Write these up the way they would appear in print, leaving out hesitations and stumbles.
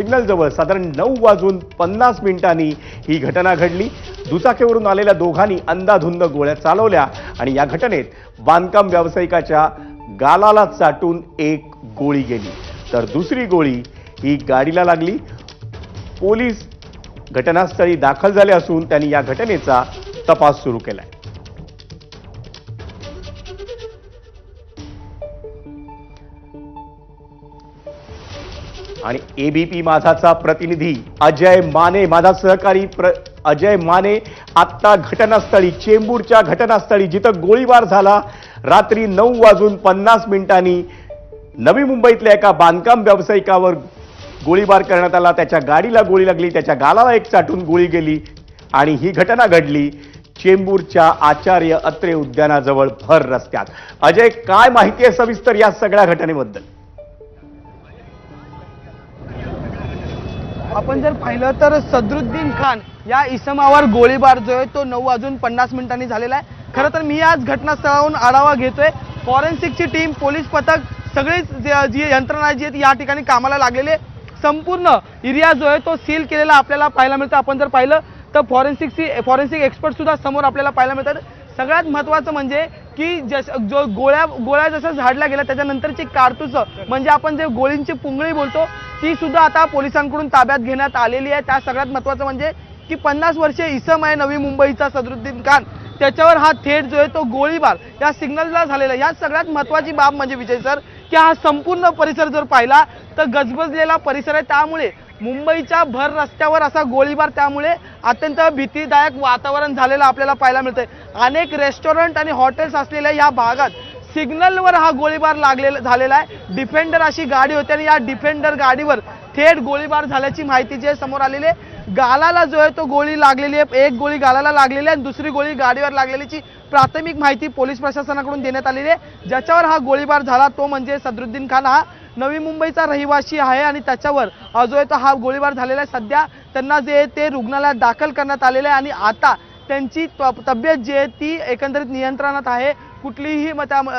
Signal जवळ साधारण 9:50 ही घटना घडली। दुचाकीवरून आलेल्या दोघांनी अंधाधुंद गोळ्या चालवल्या आणि या घटनेत बांधकाम व्यावसायिकाच्या गालाला चाटून एक गोळी गेली, तर दुसरी गोळी ही गाडीला लागली। पोलीस घटनास्थळी दाखल झाले असून त्यांनी या घटनेचा तपास सुरू केलाय। आणि एबीपी माझाचा प्रतिनिधी अजय माने, माझा सहकारी अजय माने आता घटनास्थळी, चेंबूरच्या घटनास्थळी जिथं गोळीबार झाला रात्री 9:50 नवी मुंबईतल्या एका बांधकाम व्यावसायिकावर गोळीबार करण्यात आला। त्याच्या गाडीला गोळी लागली, त्याच्या गालाला एक चाटून गोळी गेली आणि ही घटना घडली चेंबूरच्या आचार्य अत्रे उद्यानाजवळ भर रस्त्यात। अजय, काय माहिती आहे सविस्तर या सगळ्या घटनेबद्दल? आपण जर पाहिलं तर सदरुद्दीन खान या इसमावर गोळीबार जो आहे तो 9:50 झालेला आहे। खरं तर मी आज घटनास्थळावरून आढावा घेतोय। फॉरेन्सिकची टीम, पोलीस पथक, सगळीच जी यंत्रणा जी आहे या ठिकाणी कामाला लागलेले, संपूर्ण एरिया जो आहे तो सील केलेला आपल्याला पाहायला मिळतं। आपण जर पाहिलं तर फॉरेन्सिक एक्सपर्ट सुद्धा समोर आपल्याला पाहायला मिळतात। सगळ्यात महत्त्वाचं म्हणजे की जो गोळ्या जसं झाडल्या गेल्या त्याच्यानंतरची कारतूस, म्हणजे आपण जे गोळींची पुंगळी बोलतो, ती सुद्धा आता पोलिसांकडून ताब्यात घेण्यात आलेली आहे। त्या सगळ्यात महत्त्वाचं म्हणजे की 50 वर्षीय इसम आहे नवी मुंबईचा सदरुद्दीन खान, त्याच्यावर हा थेट जो आहे तो गोळीबार या सिग्नलला झालेला। या सगळ्यात महत्त्वाची बाब म्हणजे विजय सर की हा संपूर्ण परिसर जर पाहिला तर गजबजलेला परिसर आहे। त्यामुळे मुंबईच्या भर रस्त्यावर असा गोळीबार, त्यामुळे अत्यंत भीतीदायक वातावरण झालेलं आपल्याला पाहायला मिळतंय। अनेक रेस्टॉरंट आणि हॉटेल्स असलेल्या या भागात सिग्नलवर हा गोळीबार झालेला आहे। डिफेंडर अशी गाडी होती आणि या डिफेंडर गाडीवर थेट गोळीबार झाल्याची माहिती जी समोर आलेली आहे। गालाला जो आहे तो गोळी लागलेली आहे, एक गोळी गालाला लागलेली आहे आणि दुसरी गोळी गाडीवर लागलेलीची प्राथमिक माहिती पोलीस प्रशासनाकडून देण्यात आलेली आहे। ज्याच्यावर हा गोळीबार झाला तो म्हणजे सदरुद्दीन खान हा नवी मुंबईचा रहिवासी आहे आणि त्याच्यावर जो आहे तो हा गोळीबार झालेला आहे। सध्या त्यांना जे आहे ते रुग्णालयात दाखल करण्यात आलेले आहे आणि आता त्यांची तब्येत जी आहे ती एकंदरीत नियंत्रणात आहे। कुठलीही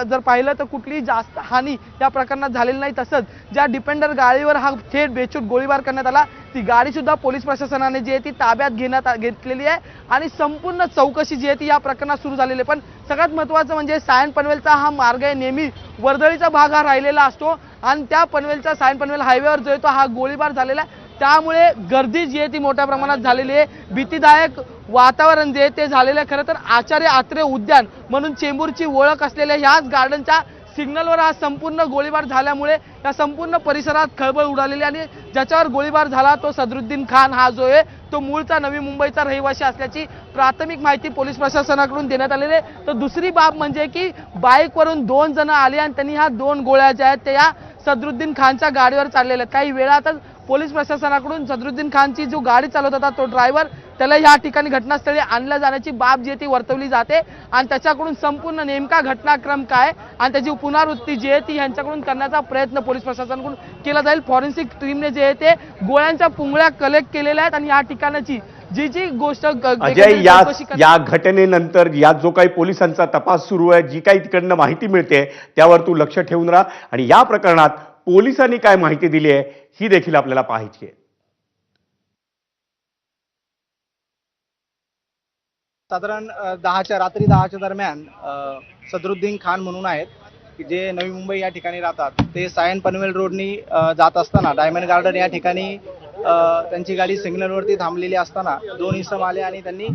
जर पाहिलं तर कुठलीही जास्त हानी या प्रकरणात झालेली नाही। तसंच ज्या डिफेंडर गाडीवर हा थेट बेछूट गोळीबार करण्यात आला ती गाडी सुद्धा पोलीस प्रशासनाने जी आहे ती ताब्यात घेतलेली आहे आणि संपूर्ण चौकशी जी आहे ती या प्रकरणात सुरू झालेली आहे। पण सगळ्यात महत्त्वाचं म्हणजे सायन पनवेलचा हा मार्ग आहे, नेहमी वर्दळीचा भाग हा राहिलेला असतो आणि त्या पनवेलच्या सायन पनवेल हायवेवर जो आहे तो हा गोळीबार झालेला आहे। त्यामुळे गर्दी जी आहे ती मोठ्या प्रमाणात झालेली आहे, भीतीदायक वातावरण जे आहे ते झालेलं आहे। खरं तर आचार्य अत्रे उद्यान म्हणून चेंबूरची ओळख असलेल्या याच गार्डनच्या सिग्नलवर हा संपूर्ण गोळीबार झाल्यामुळे या संपूर्ण परिसरात खळबळ उडालेली आणि ज्याच्यावर गोळीबार झाला तो सदरुद्दीन खान हा जो आहे तो मूळचा नवी मुंबईचा रहिवासी असल्याची प्राथमिक माहिती पोलीस प्रशासनाकडून देण्यात आलेली आहे। तर दुसरी बाब म्हणजे की बाईकवरून 2 जण आले आणि त्यांनी ह्या 2 गोळ्या ज्या आहेत त्या सदरुद्दीन खानच्या गाडीवर चाललेल्या आहेत। काही वेळातच पोलीस प्रशासनाकडून सदरुद्दीन खानची जो गाडी चालवत होता तो ड्रायव्हर त्याला या ठिकाणी घटनास्थळी आणल्या जाण्याची बाब जी आहे ती वर्तवली जाते आणि त्याच्याकडून संपूर्ण नेमका घटनाक्रम काय आणि त्याची पुनरावृत्ती जी आहे ती यांच्याकडून करण्याचा प्रयत्न पोलीस प्रशासनाकडून केला जाईल। फॉरेन्सिक टीमने जे आहे ते गोळ्यांच्या पुंगळ्या कलेक्ट केलेल्या आहेत आणि या ठिकाणाची जी गोष्ट अजय, या घटनेनंतर या जो काही पोलिसांचा तपास सुरू आहे, जी काही तिकडनं माहिती मिळते त्यावर तू लक्ष ठेवून राहा आणि या प्रकरणात पोलिसांनी काय माहिती दिली आहे ही देखील आपल्याला पाहायची आहे। साधारण रात्री 10च्या दरम्यान सदरुद्दीन खान म्हणून आहेत की जे नवी मुंबई या ठिकाणी राहतात, ते सायन पनवेल रोडनी जात असताना डायमंड गार्डन या ठिकाणी त्यांची गाडी सिग्नलवरती थांबलेली असताना 2 इसम आले आणि त्यांनी